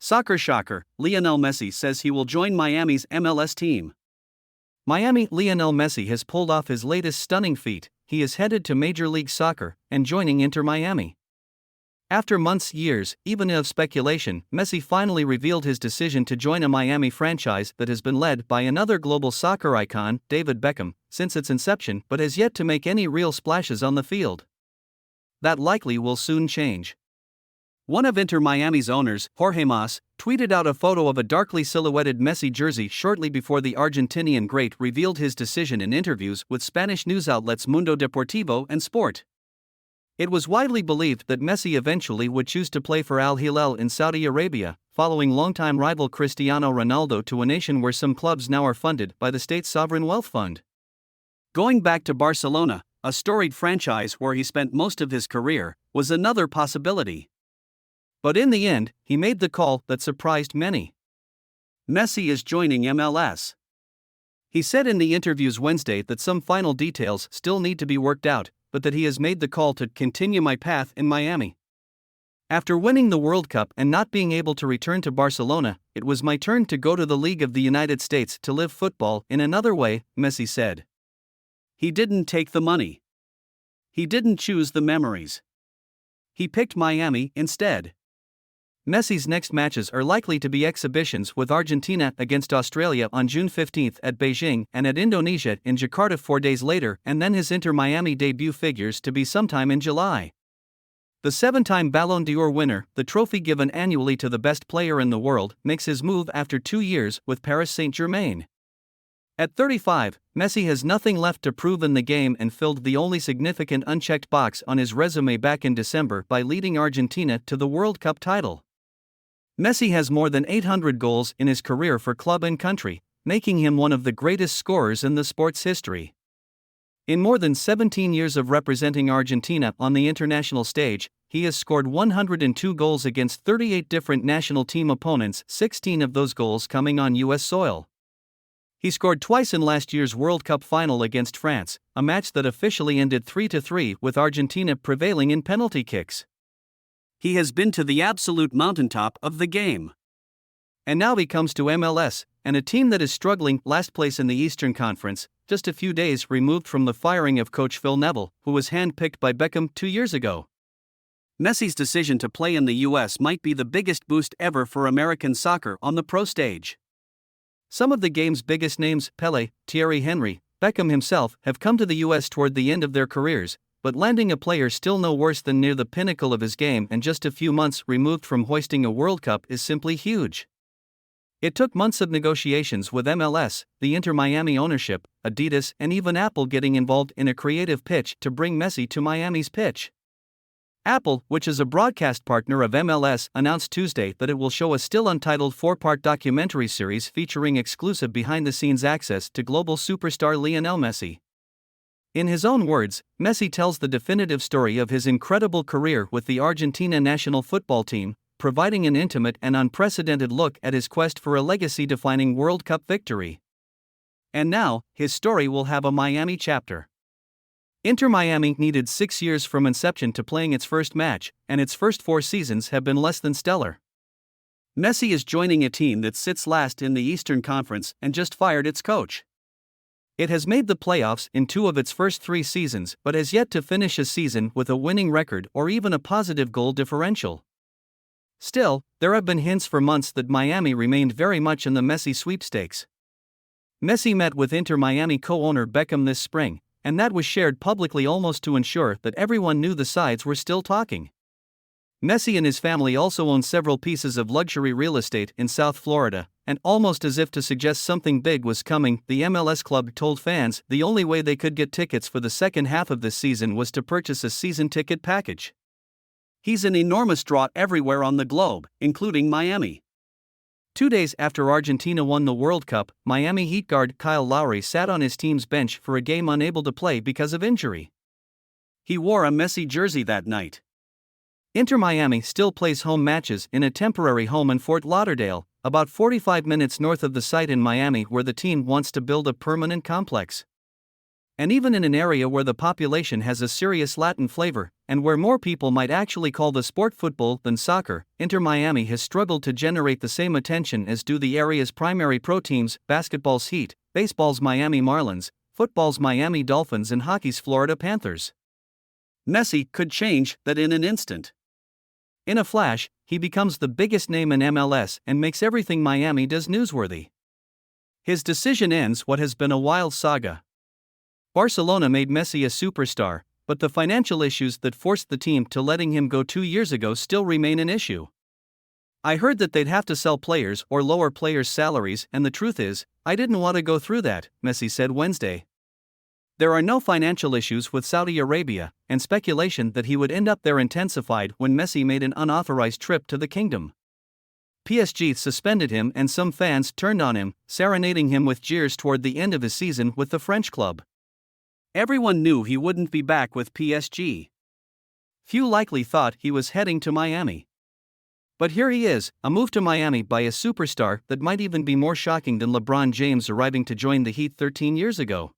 Soccer shocker, Lionel Messi says he will join Miami's MLS team. Lionel Messi has pulled off his latest stunning feat. He is headed to Major League Soccer and joining Inter Miami. After months, years, even of speculation, Messi finally revealed his decision to join a Miami franchise that has been led by another global soccer icon, David Beckham, since its inception, but has yet to make any real splashes on the field. That likely will soon change. One of Inter Miami's owners, Jorge Mas, tweeted out a photo of a darkly silhouetted Messi jersey shortly before the Argentinian great revealed his decision in interviews with Spanish news outlets Mundo Deportivo and Sport. It was widely believed that Messi eventually would choose to play for Al Hilal in Saudi Arabia, following longtime rival Cristiano Ronaldo to a nation where some clubs now are funded by the state's sovereign wealth fund. Going back to Barcelona, a storied franchise where he spent most of his career, was another possibility. But in the end, he made the call that surprised many. Messi is joining MLS. He said in the interviews Wednesday that some final details still need to be worked out, but that he has made the call to continue my path in Miami. After winning the World Cup and not being able to return to Barcelona, it was my turn to go to the League of the United States to live football in another way, Messi said. He didn't take the money. He didn't choose the memories. He picked Miami instead. Messi's next matches are likely to be exhibitions, with Argentina against Australia on June 15 at Beijing and at Indonesia in Jakarta 4 days later, and then his Inter Miami debut figures to be sometime in July. The 7-time Ballon d'Or winner, the trophy given annually to the best player in the world, makes his move after 2 years with Paris Saint-Germain. At 35, Messi has nothing left to prove in the game and filled the only significant unchecked box on his resume back in December by leading Argentina to the World Cup title. Messi has more than 800 goals in his career for club and country, making him one of the greatest scorers in the sport's history. In more than 17 years of representing Argentina on the international stage, he has scored 102 goals against 38 different national team opponents, 16 of those goals coming on U.S. soil. He scored twice in last year's World Cup final against France, a match that officially ended 3-3 with Argentina prevailing in penalty kicks. He has been to the absolute mountaintop of the game. And now he comes to MLS, and a team that is struggling, last place in the Eastern Conference, just a few days removed from the firing of coach Phil Neville, who was handpicked by Beckham 2 years ago. Messi's decision to play in the U.S. might be the biggest boost ever for American soccer on the pro stage. Some of the game's biggest names, Pelé, Thierry Henry, Beckham himself, have come to the U.S. toward the end of their careers, but landing a player still no worse than near the pinnacle of his game and just a few months removed from hoisting a World Cup is simply huge. It took months of negotiations with MLS, the Inter Miami ownership, Adidas, and even Apple getting involved in a creative pitch to bring Messi to Miami's pitch. Apple, which is a broadcast partner of MLS, announced Tuesday that it will show a still untitled 4-part documentary series featuring exclusive behind-the-scenes access to global superstar Lionel Messi. In his own words, Messi tells the definitive story of his incredible career with the Argentina national football team, providing an intimate and unprecedented look at his quest for a legacy-defining World Cup victory. And now, his story will have a Miami chapter. Inter Miami needed 6 years from inception to playing its first match, and its first 4 seasons have been less than stellar. Messi is joining a team that sits last in the Eastern Conference and just fired its coach. It has made the playoffs in 2 of its first 3 seasons but has yet to finish a season with a winning record or even a positive goal differential. Still, there have been hints for months that Miami remained very much in the Messi sweepstakes. Messi met with Inter Miami co-owner Beckham this spring, and that was shared publicly almost to ensure that everyone knew the sides were still talking. Messi and his family also own several pieces of luxury real estate in South Florida, and almost as if to suggest something big was coming, the MLS club told fans the only way they could get tickets for the second half of this season was to purchase a season ticket package. He's an enormous draw everywhere on the globe, including Miami. 2 days after Argentina won the World Cup, Miami Heat guard Kyle Lowry sat on his team's bench for a game unable to play because of injury. He wore a Messi jersey that night. Inter Miami still plays home matches in a temporary home in Fort Lauderdale, about 45 minutes north of the site in Miami where the team wants to build a permanent complex. And even in an area where the population has a serious Latin flavor, and where more people might actually call the sport football than soccer, Inter Miami has struggled to generate the same attention as do the area's primary pro teams: basketball's Heat, baseball's Miami Marlins, football's Miami Dolphins, and hockey's Florida Panthers. Messi could change that in an instant. In a flash, he becomes the biggest name in MLS and makes everything Miami does newsworthy. His decision ends what has been a wild saga. Barcelona made Messi a superstar, but the financial issues that forced the team to letting him go 2 years ago still remain an issue. I heard that they'd have to sell players or lower players' salaries, and the truth is, I didn't want to go through that, Messi said Wednesday. There are no financial issues with Saudi Arabia, and speculation that he would end up there intensified when Messi made an unauthorized trip to the kingdom. PSG suspended him and some fans turned on him, serenading him with jeers toward the end of his season with the French club. Everyone knew he wouldn't be back with PSG. Few likely thought he was heading to Miami. But here he is, a move to Miami by a superstar that might even be more shocking than LeBron James arriving to join the Heat 13 years ago.